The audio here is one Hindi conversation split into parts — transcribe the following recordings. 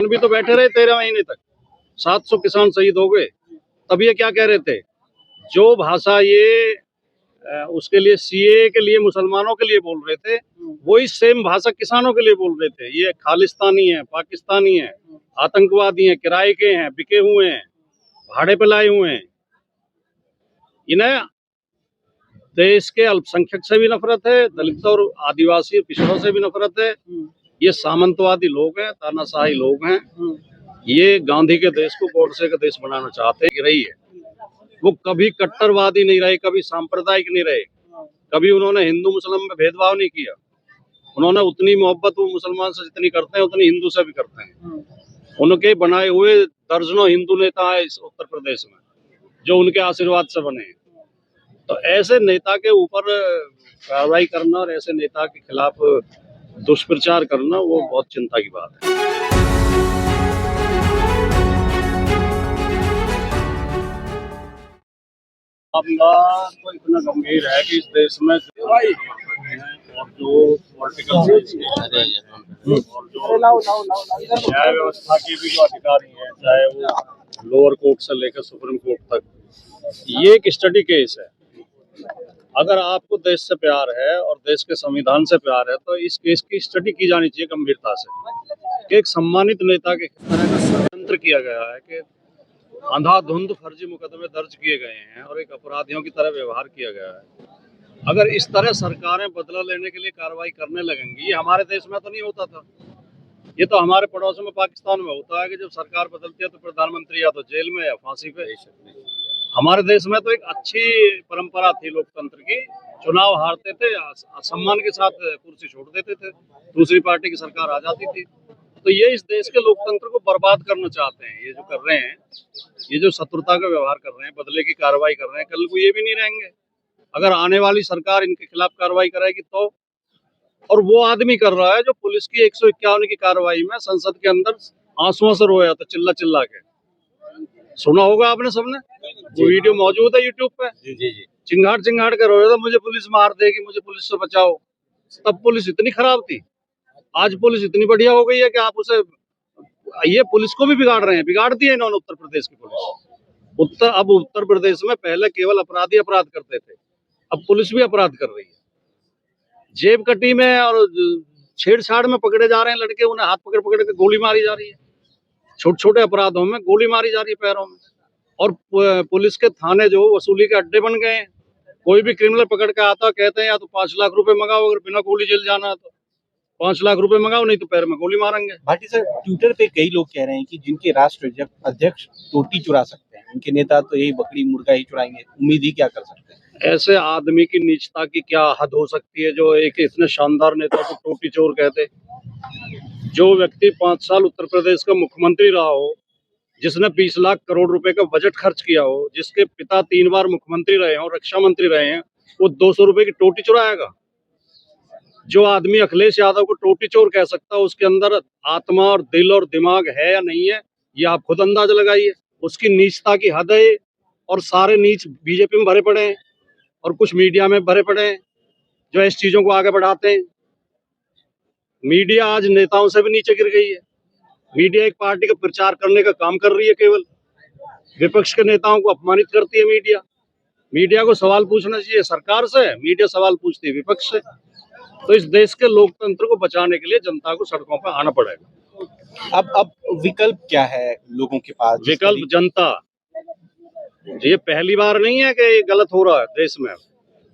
भी तो बैठे रहे 13 महीने तक, 700 किसान शहीद हो गए। तब ये क्या कह रहे थे, जो भाषा ये उसके लिए सीए के लिए मुसलमानों के लिए बोल रहे थे, वही सेम भाषा किसानों के लिए बोल रहे थे। ये खालिस्तानी है, पाकिस्तानी है, आतंकवादी हैं, किराए के हैं, बिके हुए हैं, भाड़े पे लाए हुए हैं। इन्हें देश के अल्पसंख्यक से भी नफरत है, दलित और आदिवासी पिछड़ों से भी नफरत है। ये सामंतवादी लोग हैं, तानाशाही लोग हैं। ये गांधी के देश को गोडसे का देश बनाना चाहते हैं। रही है वो कभी कट्टरवादी नहीं रहे, कभी सांप्रदायिक नहीं रहे, कभी उन्होंने हिंदू मुसलमान में भेदभाव नहीं किया। उन्होंने उतनी मोहब्बत वो मुसलमान से जितनी करते हैं उतनी हिंदू से भी करते हैं। उनके बनाए हुए दर्जनों हिंदू नेता है इस उत्तर प्रदेश में, जो उनके आशीर्वाद से बने हैं। तो ऐसे नेता के ऊपर कार्रवाई करना और ऐसे नेता के खिलाफ दुष्प्रचार करना वो बहुत चिंता की बात है। मामला तो इतना गंभीर है कि इस देश में और जो पॉलिटिकल और जो न्याय व्यवस्था के भी जो अधिकारी हैं, चाहे वो लोअर कोर्ट से लेकर सुप्रीम कोर्ट तक, ये एक स्टडी केस है। अगर आपको देश से प्यार है और देश के संविधान से प्यार है तो इस केस की स्टडी की जानी चाहिए गंभीरता से। एक सम्मानित नेता के तरह का षड्यंत्र किया गया है कि अंधाधुंध फर्जी मुकदमे दर्ज किए गए हैं और एक अपराधियों की तरह व्यवहार किया गया है। अगर इस तरह सरकारें बदला लेने के लिए कार्रवाई करने लगेंगी, ये हमारे देश में तो नहीं होता था। ये तो हमारे पड़ोस में पाकिस्तान में होता है कि जब सरकार बदलती है तो प्रधानमंत्री या तो जेल में या फांसी पे। हमारे देश में तो एक अच्छी परंपरा थी लोकतंत्र की, चुनाव हारते थे, सम्मान के साथ कुर्सी छोड़ देते थे, दूसरी पार्टी की सरकार आ जाती थी। तो ये इस देश के लोकतंत्र को बर्बाद करना चाहते हैं। ये जो कर रहे हैं, ये जो शत्रुता का व्यवहार कर रहे हैं, बदले की कार्रवाई कर रहे हैं, कल को ये भी नहीं रहेंगे। अगर आने वाली सरकार इनके खिलाफ कार्रवाई कराएगी तो, और वो आदमी कर रहा है जो पुलिस की 151 की कार्रवाई में संसद के अंदर आंसुओं से रोया था, चिल्ला चिल्ला के। सुना होगा आपने सबने, वो वीडियो मौजूद है यूट्यूब पे। जी। चिंगाड़ चिंगाड़ कर रोया था, मुझे पुलिस मार देगी, मुझे पुलिस से बचाओ। तब पुलिस इतनी खराब थी, आज पुलिस इतनी बढ़िया हो गई है कि आप उसे, ये पुलिस को भी बिगाड़ रहे हैं, बिगाड़ दिए इन्होंने उत्तर प्रदेश की पुलिस। अब उत्तर प्रदेश में पहले केवल अपराधी अपराध करते थे, अब पुलिस भी अपराध कर रही है। जेब कटी में और छेड़छाड़ में पकड़े जा रहे हैं लड़के, उन्हें हाथ पकड़ पकड़ के गोली मारी जा रही है। छोटे छोटे अपराधों में गोली मारी जा रही है पैरों में। और पुलिस के थाने जो वसूली के अड्डे बन गए हैं। कोई भी क्रिमिनल पकड़ के आता, कहते हैं या तो 5 लाख रुपए मंगाओ, अगर बिना गोली जेल जाना है तो 5 लाख रुपए मंगाओ, नहीं तो पैर में गोली मारेंगे। भाटी सर, ट्विटर पे कई लोग कह रहे हैं कि जिनके राष्ट्र अध्यक्ष टोटी चुरा सकते हैं, उनके नेता तो यही बकरी मुर्गा ही चुराएंगे, उम्मीद ही क्या कर सकते हैं। ऐसे आदमी की नीचता की क्या हद हो सकती है जो एक इतने शानदार नेता को टोटी चोर कहते। जो व्यक्ति 5 साल उत्तर प्रदेश का मुख्यमंत्री रहा हो, जिसने 20 लाख करोड़ रुपए का बजट खर्च किया हो, जिसके पिता 3 बार मुख्यमंत्री रहे हो, रक्षा मंत्री रहे हैं, वो 200 रुपए की टोटी चुराएगा। जो आदमी अखिलेश यादव को टोटी चोर कह सकता है, उसके अंदर आत्मा और दिल और दिमाग है या नहीं है, ये आप खुद अंदाजा लगाइए। उसकी नीचता की हद है। और सारे नीच बीजेपी में भरे पड़े हैं और कुछ मीडिया में भरे पड़े हैं जो इस चीजों को आगे बढ़ाते हैं। मीडिया आज नेताओं से भी नीचे गिर गई है। मीडिया एक पार्टी का प्रचार करने का काम कर रही है, केवल विपक्ष के नेताओं को अपमानित करती है मीडिया। मीडिया को सवाल पूछना चाहिए सरकार से, मीडिया सवाल पूछती है विपक्ष से। तो इस देश के लोकतंत्र को बचाने के लिए जनता को सड़कों पर आना पड़ेगा। अब विकल्प क्या है लोगों के पास? विकल्प जनता। ये पहली बार नहीं है कि ये गलत हो रहा है देश में,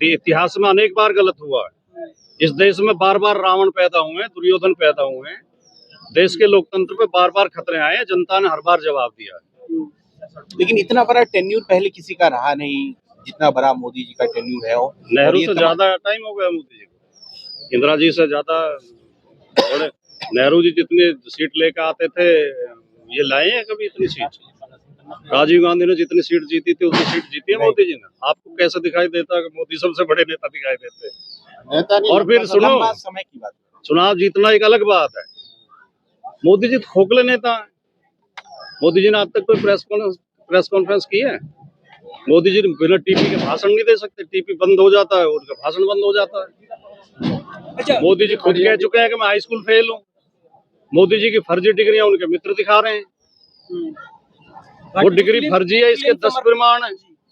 इतिहास में अनेक बार गलत हुआ है। इस देश में बार बार रावण पैदा हुए हैं, दुर्योधन पैदा हुए हैं। देश के लोकतंत्र पे बार बार खतरे आए हैं, जनता ने हर बार जवाब दिया है। लेकिन इतना बड़ा टेन्यूर पहले किसी का रहा नहीं जितना बड़ा मोदी जी का टेन्यूर है। नेहरू से ज्यादा टाइम हो गया मोदी जी को, इंदिरा जी से ज्यादा बड़े। नेहरू जी जितनी सीट लेकर आते थे, ये लाए हैं कभी इतनी सीट? राजीव गांधी ने जितनी सीट जीती थी उतनी सीट जीती है मोदी जी ने। आपको कैसे दिखाई देता है कि मोदी सबसे बड़े नेता दिखाई देते हैं? और फिर सुनो, समय की बात, चुनाव जीतना एक अलग बात है। मोदी जी खोखले नेता है। मोदी जी ने आज तक कोई प्रेस कॉन्फ्रेंस की है? मोदी जी बिना टीपी के भाषण नहीं दे सकते। टीपी बंद हो जाता है, उनका भाषण बंद हो जाता है। मोदी जी खुद कह चुके हैं कि मैं हाई स्कूल फेल हूँ। मोदी जी की फर्जी डिग्रियां उनके मित्र दिखा रहे हैं। वो डिग्री फर्जी है, इसके 10 प्रमाण है।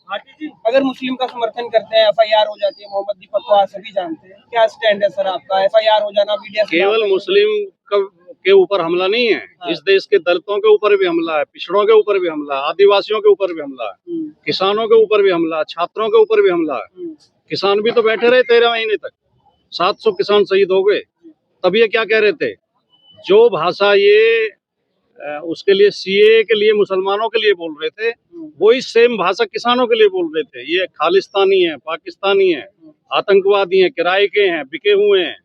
अगर मुस्लिम का समर्थन करते हैं एफआईआर हो जाती है, मोहम्मद दीपक को आप सभी जानते हैं, क्या स्टैंड है सर आपका? एफआईआर हो जाना मीडिया केवल मुस्लिम के ऊपर हमला नहीं है, इस देश के दलितों के ऊपर भी हमला है, पिछड़ों के ऊपर भी हमला है, आदिवासियों के ऊपर भी हमला है, किसानों के ऊपर भी हमला है, छात्रों के ऊपर भी हमला है। किसान भी तो बैठे रहे 13 महीने तक, 700 किसान शहीद हो गए। तब ये क्या कह रहे थे, जो भाषा ये उसके लिए सीए के लिए मुसलमानों के लिए बोल रहे थे, वही सेम भाषा किसानों के लिए बोल रहे थे। ये खालिस्तानी है, पाकिस्तानी है, आतंकवादी हैं, किराए के हैं, बिके हुए हैं,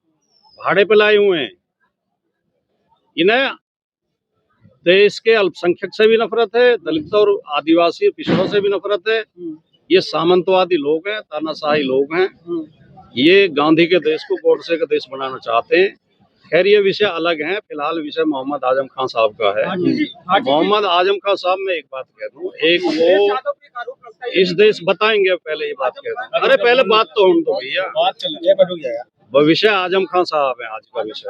भाड़े पे लाए हुए हैं। इन्हें देश के अल्पसंख्यक से भी नफरत है, दलित और आदिवासी पिछड़ों से भी नफरत है। ये सामंतवादी लोग हैं, तानाशाही लोग हैं। ये गांधी के देश को गोडसे का देश बनाना चाहते हैं। खैर ये विषय अलग है, फिलहाल विषय मोहम्मद आजम खान साहब का है। मोहम्मद आजम खान साहब, मैं एक बात कह दूं, एक वो इस देश बताएंगे, पहले ये बात कह दूं। अरे पहले बात तो होने दो भैया। विषय आजम खान साहब है, आज का विषय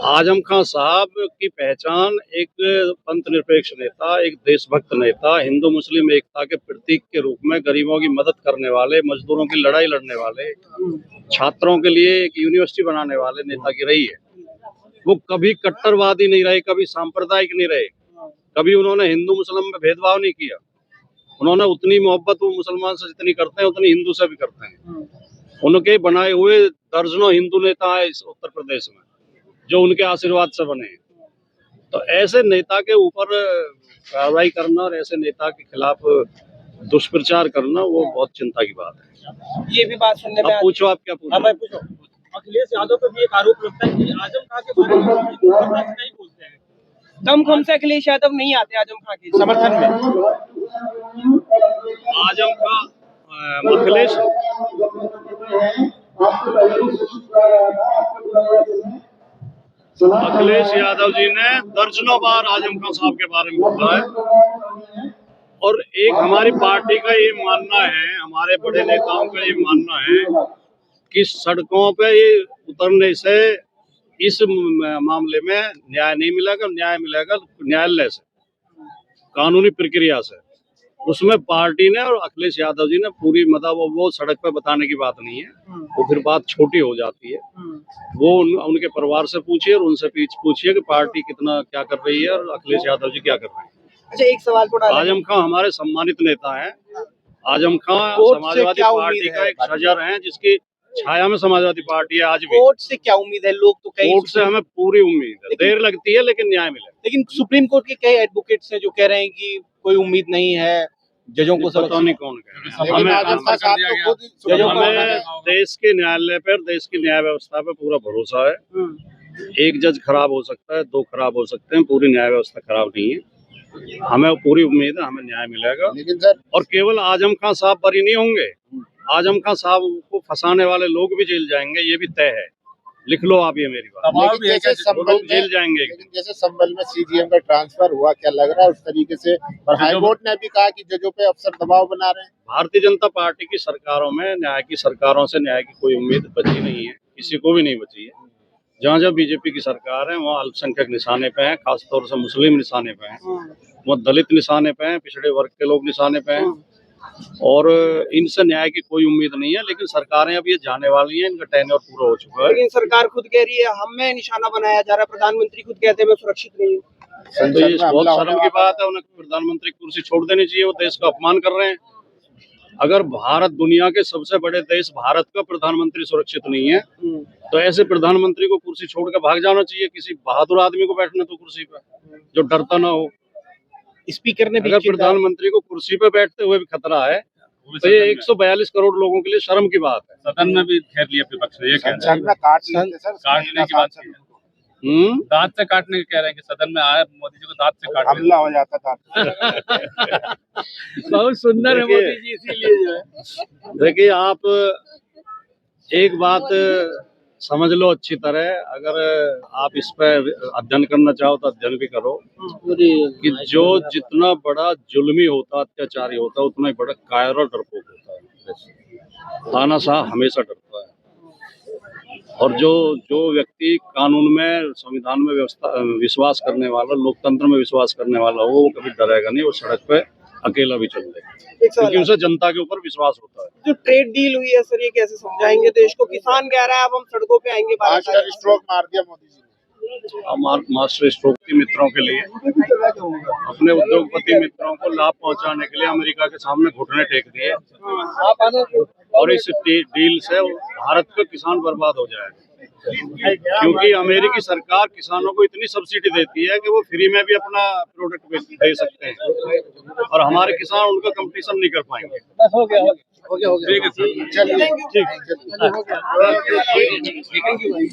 आजम खान साहब की पहचान एक पंथ निरपेक्ष नेता, एक देशभक्त नेता, हिंदू मुस्लिम एकता के प्रतीक के रूप में गरीबों की मदद करने वाले, मजदूरों की लड़ाई लड़ने वाले, छात्रों के लिए एक यूनिवर्सिटी बनाने वाले नेता की रही है। वो कभी कट्टरवादी नहीं रहे, कभी सांप्रदायिक नहीं रहे, कभी उन्होंने हिंदू मुस्लिम में भेदभाव नहीं किया। उन्होंने उतनी मोहब्बत वो मुसलमान से जितनी करते हैं उतनी हिंदू से भी करते हैं। उनके बनाए हुए दर्जनों हिंदू नेता है इस उत्तर प्रदेश में, जो उनके आशीर्वाद से बने हैं। तो ऐसे नेता के ऊपर कार्रवाई करना और ऐसे नेता के खिलाफ दुष्प्रचार करना, वो बहुत चिंता की बात है। ये भी बात सुनने में अब पूछो, आप क्या पूछो? मैं पूछो। अखिलेश यादव पर भी एक आरोप लगता है कि आजम खान के बारे में नहीं बोलते हैं। दमखम से अखिलेश यादव नहीं आते आजम खान के समर्थन में। आजम खान अखिलेश यादव जी ने दर्जनों बार आजम खान साहब के बारे में बोला है। और एक हमारी पार्टी का ये मानना है, हमारे बड़े नेताओं का ये मानना है कि सड़कों पे ये उतरने से इस मामले में न्याय नहीं मिलेगा। न्याय मिलेगा न्यायालय से, कानूनी प्रक्रिया से। उसमें पार्टी ने और अखिलेश यादव जी ने पूरी मतलब वो सड़क पे बताने की बात नहीं है, वो फिर बात छोटी हो जाती है। वो उनके परिवार से पूछिए और उनसे पूछिए कि पार्टी कितना क्या कर रही है और अखिलेश यादव जी क्या कर रहे हैं। अच्छा, एक सवाल थोड़ा। आजम खान हमारे सम्मानित नेता हैं। आजम खान समाजवादी पार्टी का एक सजर है, जिसकी छाया में समाजवादी पार्टी है आज भी। कोर्ट से क्या उम्मीद है? लोग तो कई कोर्ट से हमें पूरी उम्मीद है, देर लगती है लेकिन न्याय मिलेगा। लेकिन सुप्रीम कोर्ट के कई एडवोकेट्स हैं जो कह रहे हैं कि कोई उम्मीद नहीं है, जजों को पता नहीं कौन कह रहा है। हमें देश के न्यायालय पर, देश की न्याय व्यवस्था पर पूरा भरोसा है। एक जज खराब हो सकता है, 2 खराब हो सकते हैं, पूरी न्याय व्यवस्था खराब नहीं है। हमें पूरी उम्मीद है हमें न्याय मिलेगा। लेकिन सर, और केवल आजम खान साहब बरी नहीं होंगे, आजम खान साहब को फंसाने वाले लोग भी जेल जाएंगे, ये भी तय है। लिख लो आप ये मेरी बात, लेकिन जैसे संभल में, जेल जाएंगे। लेकिन जैसे संभल में सीजीएम का ट्रांसफर हुआ, क्या लग रहा है उस तरीके से? और हाईकोर्ट ने भी कहा कि जजों पे अफसर दबाव बना रहे हैं। भारतीय जनता पार्टी की सरकारों में न्याय की सरकारों से न्याय की कोई उम्मीद बची नहीं है, किसी को भी नहीं बची है। जहाँ जहाँ बीजेपी की सरकार है वहाँ अल्पसंख्यक निशाने पे हैं, खासतौर से मुस्लिम निशाने पे हैं, वहाँ दलित निशाने पे हैं, पिछड़े वर्ग के लोग निशाने पे हैं। और इनसे न्याय की कोई उम्मीद नहीं है। लेकिन सरकारें अब ये जाने वाली हैं, इनका टेन्योर पूरा हो चुका है। लेकिन सरकार खुद कह रही है हमें निशाना बनाया जा रहा है, प्रधानमंत्री खुद कहते हैं मैं सुरक्षित नहीं हूँ। तो ये बहुत शर्म की बात है, उन्हें प्रधानमंत्री की कुर्सी छोड़ देनी चाहिए। वो देश का अपमान कर रहे हैं। अगर भारत दुनिया के सबसे बड़े देश भारत का प्रधानमंत्री सुरक्षित नहीं है, तो ऐसे प्रधानमंत्री को कुर्सी छोड़ कर भाग जाना चाहिए। किसी बहादुर आदमी को बैठने तो कुर्सी पे, जो डरता ना हो। स्पीकर ने भी अगर प्रधानमंत्री को कुर्सी पे बैठते हुए भी खतरा है, तो ये 142 करोड़ लोगों के लिए शर्म की बात है। सदन में भी घेर लिया विपक्ष ने, ये कह रहे संसद में काटने की बात है। दांत से काटने के कह रहे हैं कि सदन में आए मोदी जी को दांत से काट हमला हो जाता था। बहुत सुंदर है मोदी जी, इसीलिए जो है। देखिए, आप एक बात समझ लो अच्छी तरह, अगर आप इस पर अध्ययन करना चाहो तो अध्ययन भी करो कि जो जितना बड़ा जुल्मी होता, अत्याचारी होता, उतना ही बड़ा कायर और डरपोक होता है। तानाशाह हमेशा डरता है। और जो व्यक्ति कानून में, संविधान में विश्वास करने वाला, लोकतंत्र में विश्वास करने वाला हो, वो कभी डरेगा नहीं, वो सड़क पे अकेला भी चल देगा, एक सवाल क्योंकि उसे जनता के ऊपर विश्वास होता है। जो ट्रेड डील हुई है सर, ये कैसे समझाएंगे देश को? किसान कह रहा है अब हम सड़कों पे आएंगे, मास्टर स्ट्रोक मार दिया मोदी जी ने। मास्टर स्ट्रोक मित्रों के लिए, अपने उद्योगपति मित्रों को लाभ पहुंचाने के लिए अमेरिका के सामने घुटने टेक दिए, और इस डील से भारत का किसान बर्बाद हो जाएगा, क्योंकि अमेरिकी सरकार किसानों को इतनी सब्सिडी देती है कि वो फ्री में भी अपना प्रोडक्ट दे सकते हैं, और हमारे किसान उनका कंपटीशन नहीं कर पाएंगे। हो गया ठीक है सर, चलिए थैंक यू भाई।